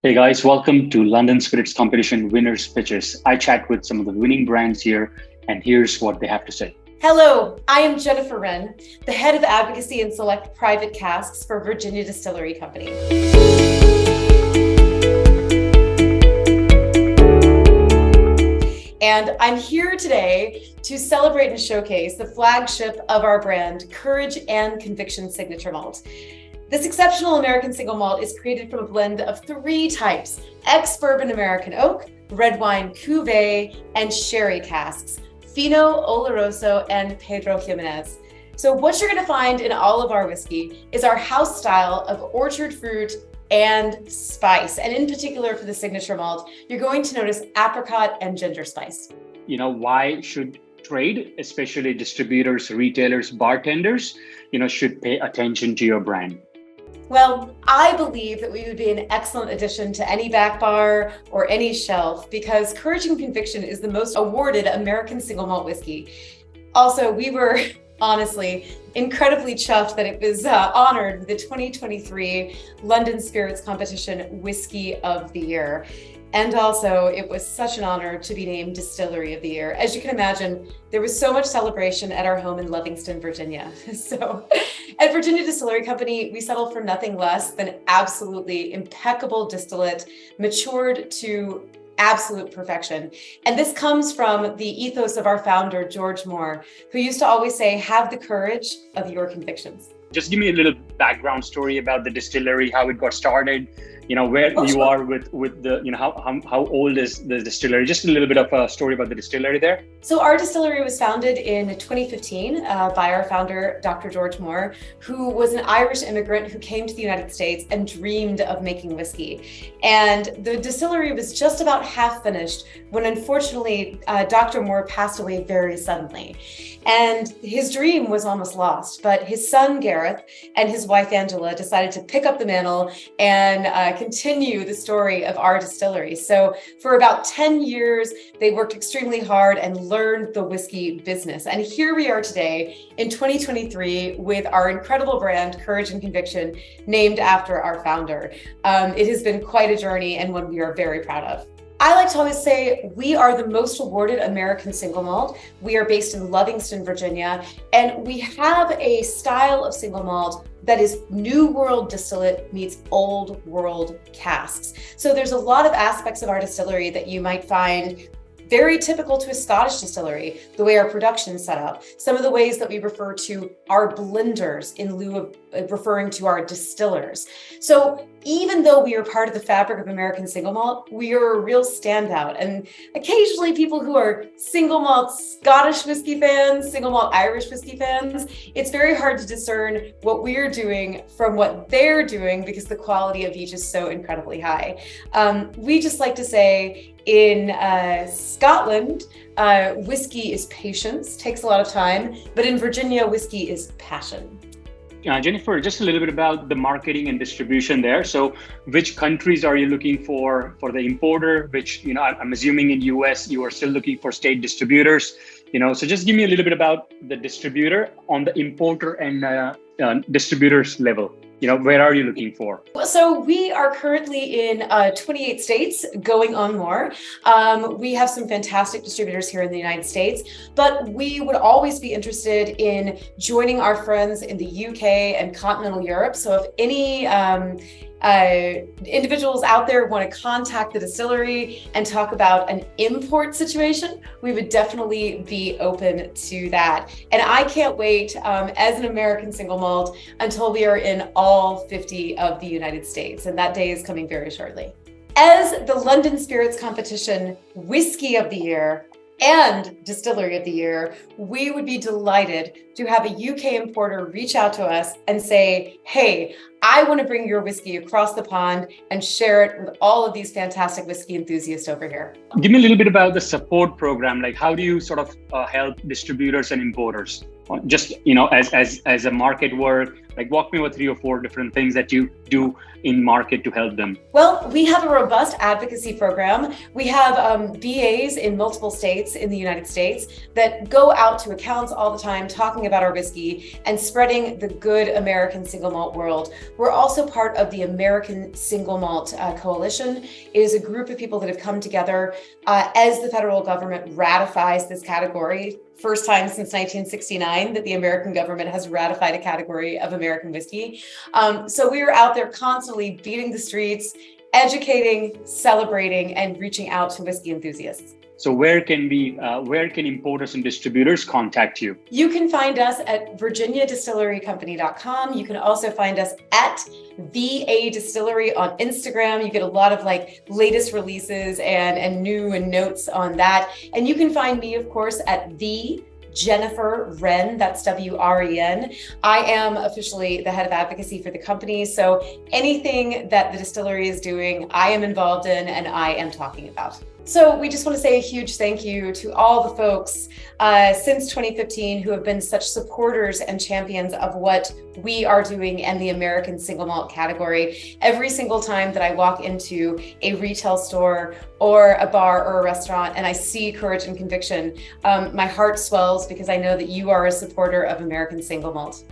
Hey guys, welcome to London Spirits Competition Winners Pitches. I chat with some of the winning brands here, and here's what they have to say. Hello, I am Jennifer Wren, the head of advocacy and select private casks for Virginia Distillery Company. And I'm here today to celebrate and showcase the flagship of our brand, Courage and Conviction Signature Malt. This exceptional American single malt is created from a blend of three types: ex-bourbon American oak, red wine cuvee, and sherry casks: Fino, Oloroso, and Pedro Jimenez. So what you're going to find in all of our whiskey is our house style of orchard fruit and spice. And in particular for the signature malt, you're going to notice apricot and ginger spice. Why should trade, especially distributors, retailers, bartenders, should pay attention to your brand? Well, I believe that we would be an excellent addition to any back bar or any shelf because Courage and Conviction is the most awarded American single malt whiskey. Also, we were honestly incredibly chuffed that it was honored with the 2023 London Spirits Competition Whiskey of the Year. And also, it was such an honor to be named Distillery of the Year. As you can imagine, there was so much celebration at our home in Lovingston, Virginia. So at Virginia Distillery Company, we settled for nothing less than absolutely impeccable distillate, matured to absolute perfection. And this comes from the ethos of our founder, Gareth Moore, who used to always say, have the courage of your convictions. Just give me a little background story about the distillery, how it got started, where you are with the, how old is the distillery? Just a little bit of a story about the distillery there. So our distillery was founded in 2015 by our founder, Dr. Gareth Moore, who was an Irish immigrant who came to the United States and dreamed of making whiskey. And the distillery was just about half finished when unfortunately Dr. Moore passed away very suddenly. And his dream was almost lost, but his son, Gareth, and his wife, Angela, decided to pick up the mantle and continue the story of our distillery. So for about 10 years, they worked extremely hard and learned the whiskey business. And here we are today in 2023 with our incredible brand, Courage and Conviction, named after our founder. It has been quite a journey and one we are very proud of. I like to always say we are the most awarded American single malt. We are based in Lovingston, Virginia, and we have a style of single malt that is new world distillate meets old world casks. So there's a lot of aspects of our distillery that you might find very typical to a Scottish distillery, the way our production is set up, some of the ways that we refer to our blenders in lieu of referring to our distillers. So even though we are part of the fabric of American single malt, we are a real standout. And occasionally people who are single malt Scottish whiskey fans, single malt Irish whiskey fans, it's very hard to discern what we're doing from what they're doing because the quality of each is so incredibly high. We just like to say in Scotland, whiskey is patience, takes a lot of time, but in Virginia, whiskey is passion. Jennifer, just a little bit about the marketing and distribution there. So which countries are you looking for the importer, which, I'm assuming in US, you are still looking for state distributors, so just give me a little bit about the distributor on the importer and distributors level. Where are you looking for? So we are currently in 28 states, going on more. We have some fantastic distributors here in the United States, but we would always be interested in joining our friends in the UK and continental Europe. So if any individuals out there want to contact the distillery and talk about an import situation, we would definitely be open to that. And I can't wait as an American single malt until we are in all 50 of the United States. And that day is coming very shortly. As the London Spirits Competition Whiskey of the Year and Distillery of the Year, we would be delighted to have a UK importer reach out to us and say, hey, I want to bring your whiskey across the pond and share it with all of these fantastic whiskey enthusiasts over here. Give me a little bit about the support program. Like, how do you sort of help distributors and importers? Just, as a market work, Like walk me with 3 or 4 different things that you do in market to help them. Well, we have a robust advocacy program. We have BAs in multiple states in the United States that go out to accounts all the time talking about our whiskey and spreading the good American single malt world. We're also part of the American Single Malt Coalition. It is a group of people that have come together as the federal government ratifies this category. First time since 1969 that the American government has ratified a category of American whiskey. So we are out there constantly beating the streets, educating, celebrating, and reaching out to whiskey enthusiasts. So where can importers and distributors contact you? You can find us at virginiadistillerycompany.com. You can also find us at VA Distillery on Instagram. You get a lot of latest releases and new and notes on that. And you can find me, of course, at the Jennifer Wren, that's WREN. I am officially the head of advocacy for the company. So anything that the distillery is doing, I am involved in and I am talking about. So we just want to say a huge thank you to all the folks since 2015 who have been such supporters and champions of what we are doing in the American single malt category. Every single time that I walk into a retail store or a bar or a restaurant and I see Courage and Conviction, my heart swells because I know that you are a supporter of American single malt.